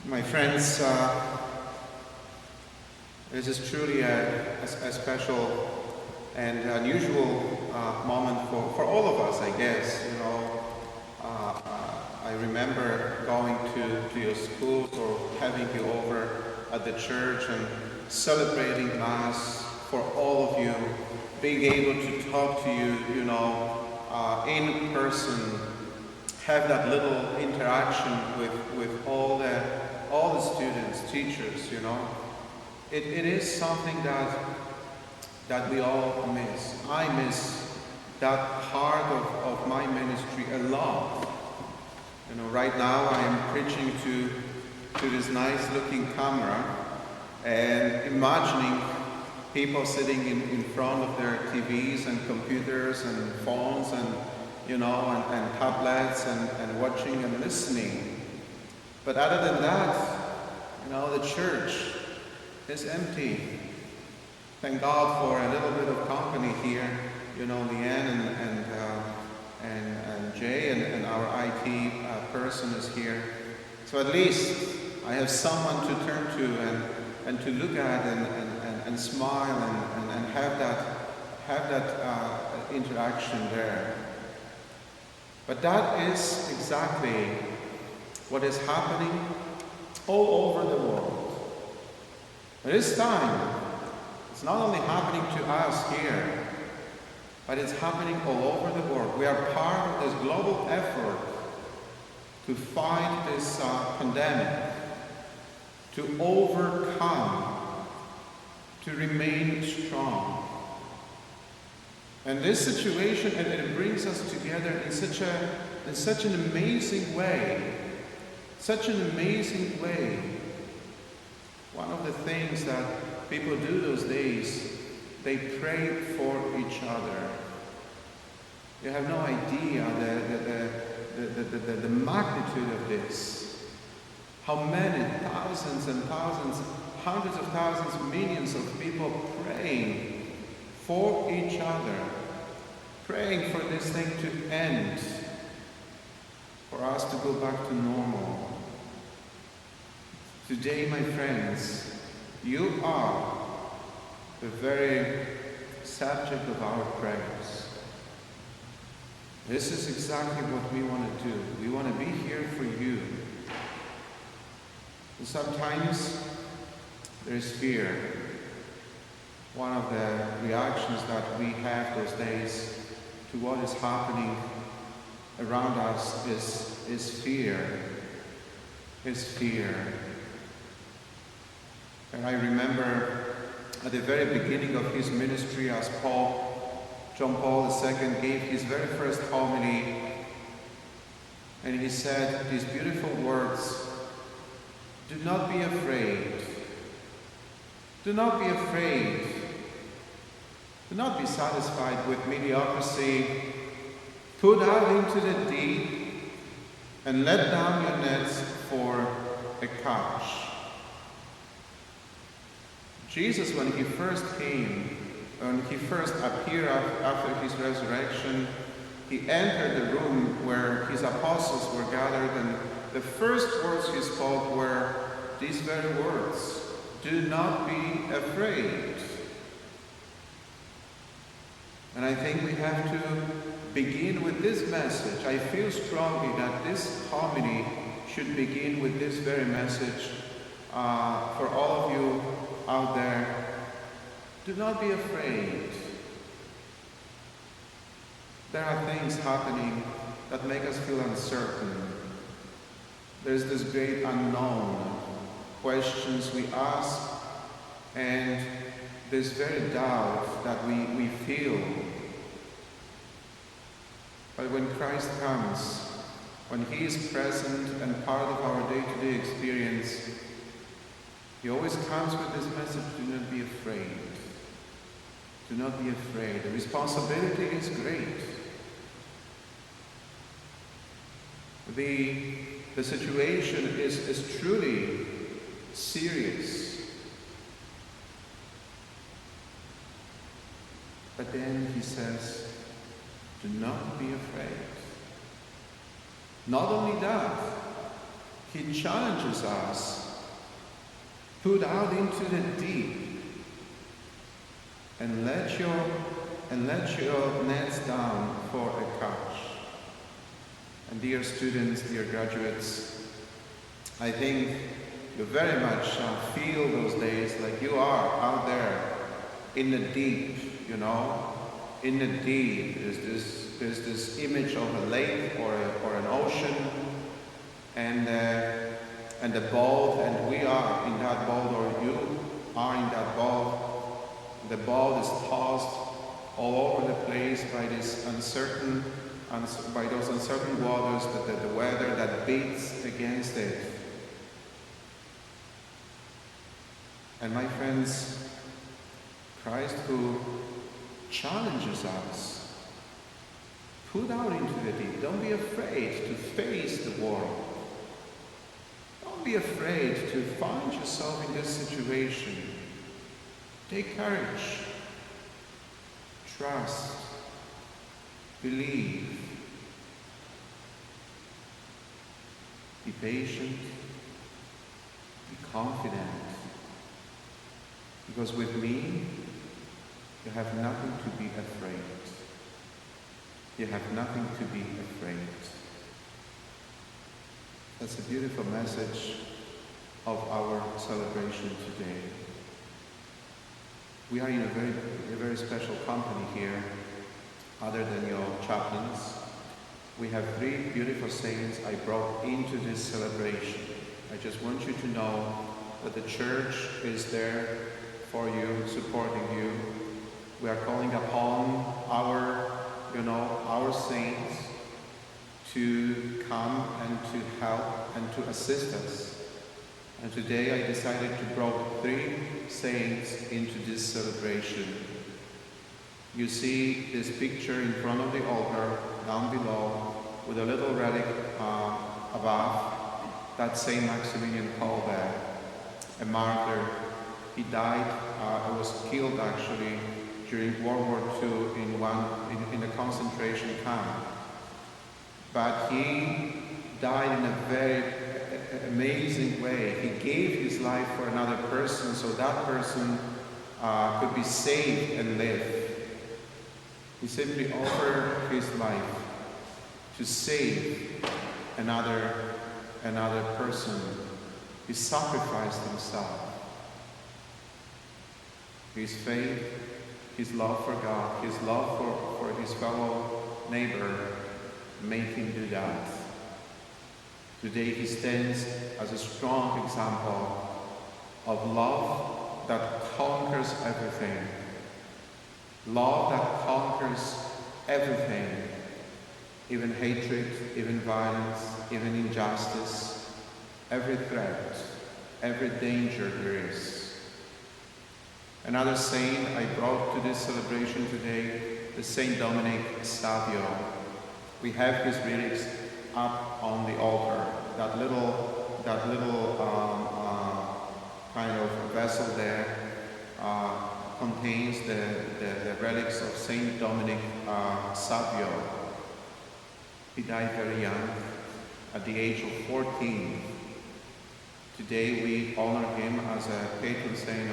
My friends, this is truly a special and unusual moment for all of us, I guess. I remember going to your schools or having you over at the church and celebrating Mass for all of you, being able to talk to you, in person, have that little interaction with all the students, teachers, It is something that we all miss. I miss that part of my ministry a lot. Right now I am preaching to this nice looking camera and imagining people sitting in front of their TVs and computers and phones and tablets and watching and listening. But other than that, the church is empty. Thank God for a little bit of company here. Leanne and Jay and our IT person is here. So at least I have someone to turn to and to look at and smile and have that interaction there. But that is exactly what is happening all over the world. This time, it's not only happening to us here, but it's happening all over the world. We are part of this global effort to fight this pandemic, to overcome, to remain strong. And this situation, it brings us together in such an amazing way. Such an amazing way. One of the things that people do those days, they pray for each other. You have no idea the magnitude of this. How many thousands and thousands, hundreds of thousands, millions of people praying for each other, praying for this thing to end, for us to go back to normal. Today, my friends, you are the very subject of our prayers. This is exactly what we want to do. We want to be here for you. And sometimes there is fear. One of the reactions that we have those days to what is happening around us is fear. Is fear. And I remember at the very beginning of his ministry as John Paul II gave his very first homily, and he said these beautiful words, "Do not be afraid. Do not be afraid. Do not be satisfied with mediocrity. Put out into the deep and let down your nets for a catch." Jesus, when he first came, when he first appeared after his resurrection, he entered the room where his apostles were gathered, and the first words he spoke were these very words, "Do not be afraid." And I think we have to begin with this message. I feel strongly that this homily should begin with this very message for all of you out there. Do not be afraid. There are things happening that make us feel uncertain. There's this great unknown, questions we ask, and this very doubt that we feel. But when Christ comes, when he is present and part of our day-to-day experience, he always comes with this message, do not be afraid. Do not be afraid. The responsibility is great. The situation is truly serious. But then he says, do not be afraid. Not only that, He challenges us, put out into the deep and let your nets down for a catch. And dear students, dear graduates, I think you very much feel those days like you are out there in the deep, you know. In the deep, there's this image of a lake or an ocean, and the boat, and we are in that boat, or you are in that boat. The boat is tossed all over the place by those uncertain waters, the weather that beats against it. And my friends, Christ, who challenges us, put out into the deep. Don't be afraid to face the world. Don't be afraid to find yourself in this situation. Take courage. Trust. Believe. Be patient. Be confident. Because with me, you have nothing to be afraid. You have nothing to be afraid. That's a beautiful message of our celebration today. We are in a very special company here, other than your chaplains. We have 3 beautiful saints I brought into this celebration. I just want you to know that the church is there for you, supporting you. We are calling upon our saints to come and to help and to assist us. And today I decided to bring 3 saints into this celebration. You see this picture in front of the altar, down below, with a little relic above. That's Saint Maximilian Kolbe, a martyr. He died, was killed actually, during World War II in a concentration camp. But he died in a very amazing way. He gave his life for another person, so that person could be saved and live. He simply offered his life to save another person. He sacrificed himself. His faith, his love for God, his love for his fellow neighbor made him do that. Today he stands as a strong example of love that conquers everything. Love that conquers everything, even hatred, even violence, even injustice, every threat, every danger there is. Another saint I brought to this celebration today is Saint Dominic Savio. We have his relics up on the altar. That little kind of vessel there contains the relics of Saint Dominic Savio. He died very young, at the age of 14. Today we honor him as a patron saint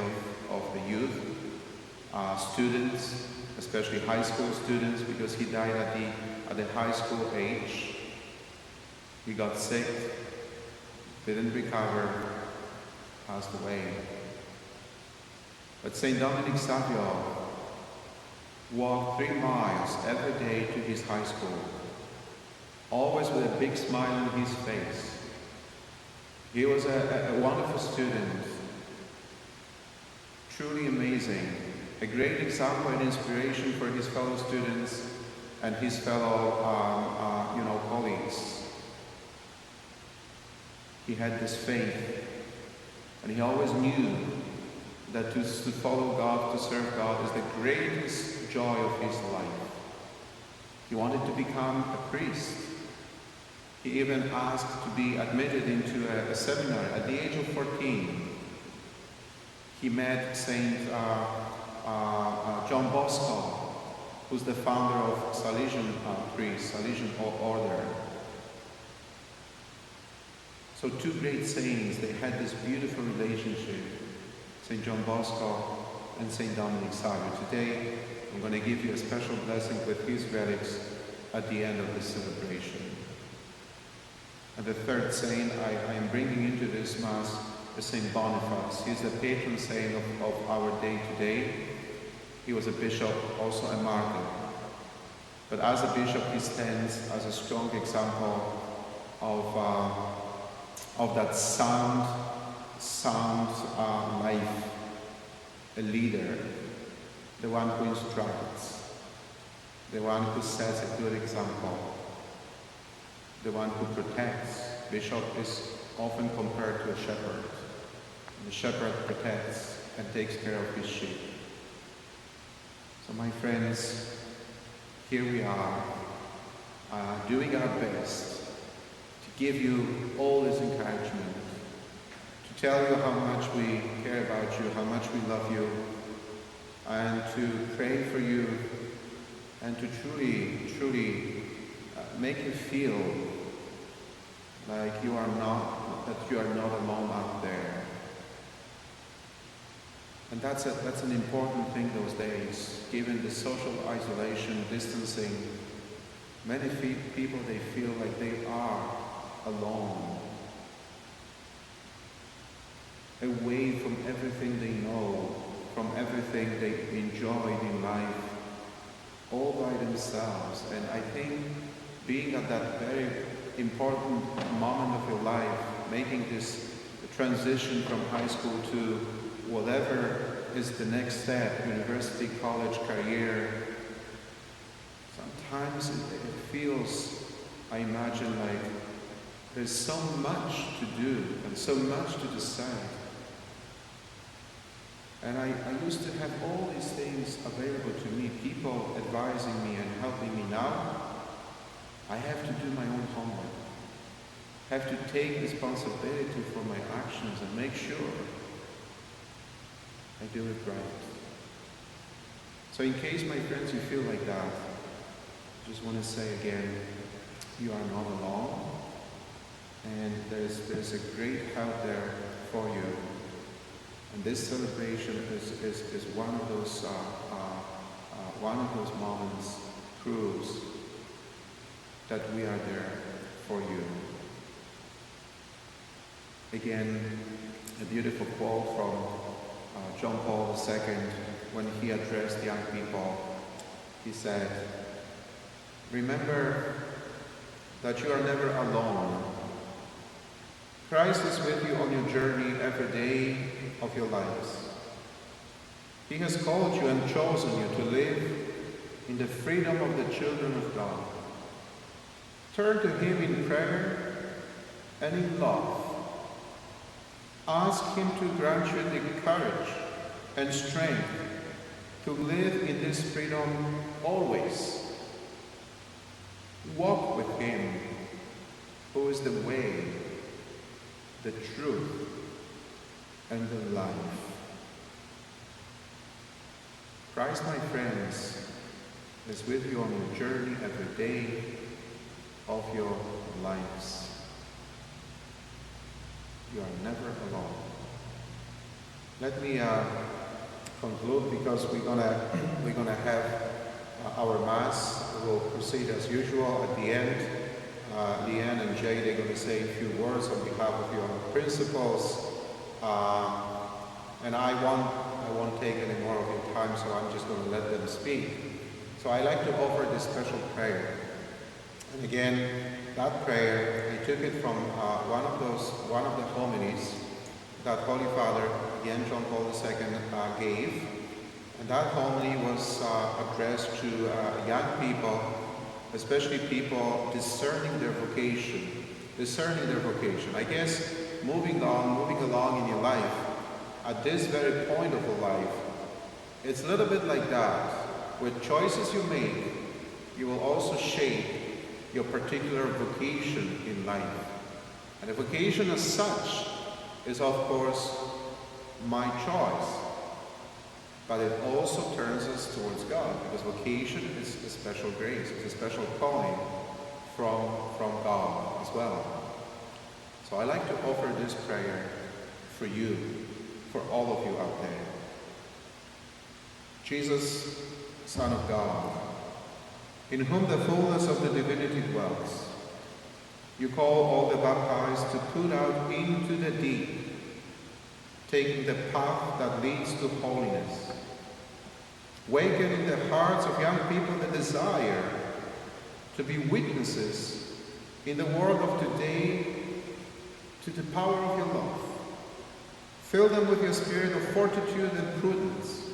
of the youth, students, especially high school students, because he died at the high school age. He got sick, didn't recover, passed away. But Saint Dominic Savio walked 3 miles every day to his high school, always with a big smile on his face. He was a wonderful student, truly amazing, a great example and inspiration for his fellow students and his fellow colleagues. He had this faith, and he always knew that to follow God, to serve God, is the greatest joy of his life. He wanted to become a priest. He even asked to be admitted into a seminary at the age of 14. He met Saint John Bosco, who's the founder of Salesian order. So two great saints, they had this beautiful relationship, St. John Bosco and St. Dominic Savio. Today, I'm going to give you a special blessing with his relics at the end of this celebration. And the third saint I am bringing into this Mass is St. Boniface. He's the patron saint of our day today. He was a bishop, also a martyr. But as a bishop, he stands as a strong example of that sound life, a leader, the one who instructs, the one who sets a good example, the one who protects. Bishop is often compared to a shepherd. The shepherd protects and takes care of his sheep. So my friends, here we are, doing our best to give you all this encouragement, to tell you how much we care about you, how much we love you, and to pray for you, and to truly make you feel like that you are not alone out there. And that's an important thing those days, given the social isolation, distancing. Many people, they feel like they are alone, away from everything they know, from everything they enjoyed in life, all by themselves. And I think being at that very important moment of your life, making this transition from high school to whatever is the next step, university, college, career, sometimes it feels, I imagine, like there's so much to do and so much to decide. And I used to have all these things available to me, people advising me and helping me. Now I have to do my own homework, have to take responsibility for my actions and make sure I do it right. So in case, my friends, you feel like that, I just want to say again, you are not alone, and there's a great help there for you. And this celebration is one of those moments, proves that we are there for you. Again, a beautiful quote from John Paul II when he addressed young people. He said, "Remember that you are never alone. Christ is with you on your journey every day of your lives. He has called you and chosen you to live in the freedom of the children of God. Turn to Him in prayer and in love. Ask Him to grant you the courage and strength to live in this freedom always. Walk with Him, who is the way, the truth, and the life." Christ, my friends, is with you on your journey every day of your lives. You are never alone. Let me conclude, because we're gonna have our Mass. We'll proceed as usual at the end. Leanne and Jay, they're going to say a few words on behalf of your principals. And I won't take any more of your time, so I'm just going to let them speak. So I like to offer this special prayer. And again, that prayer, I took it from one of the homilies that Holy Father, again John Paul II, gave. And that homily was addressed to young people, especially people discerning their vocation. I guess moving along in your life, at this very point of your life, it's a little bit like that. With choices you make, you will also shape your particular vocation in life. And the vocation as such is, of course, my choice. But it also turns us towards God, because vocation is a special grace, it's a special calling from God as well. So So I like to offer this prayer for you, for all of you out there. Jesus, Son of God, in whom the fullness of the divinity dwells, you call all the baptized to put out into the deep, taking the path that leads to holiness. Waken in the hearts of young people the desire to be witnesses in the world of today to the power of your love. Fill them with your spirit of fortitude and prudence,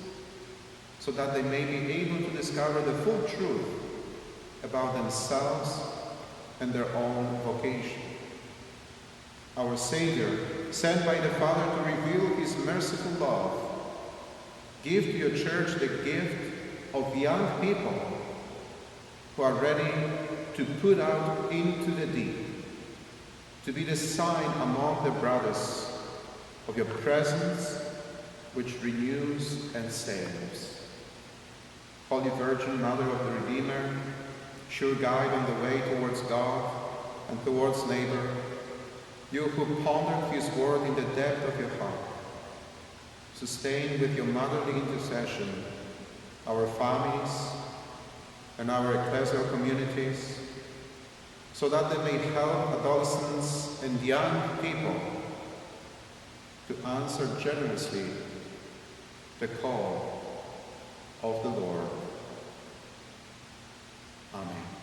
so that they may be able to discover the full truth about themselves and their own vocation. Our Savior, sent by the Father to reveal his merciful love, give to your church the gift of young people who are ready to put out into the deep, to be the sign among the brothers of your presence, which renews and saves. Holy Virgin, Mother of the Redeemer, sure guide on the way towards God and towards neighbor, you who pondered his word in the depth of your heart, sustain with your motherly intercession our families and our ecclesial communities, so that they may help adolescents and young people to answer generously the call of the Lord. Amen.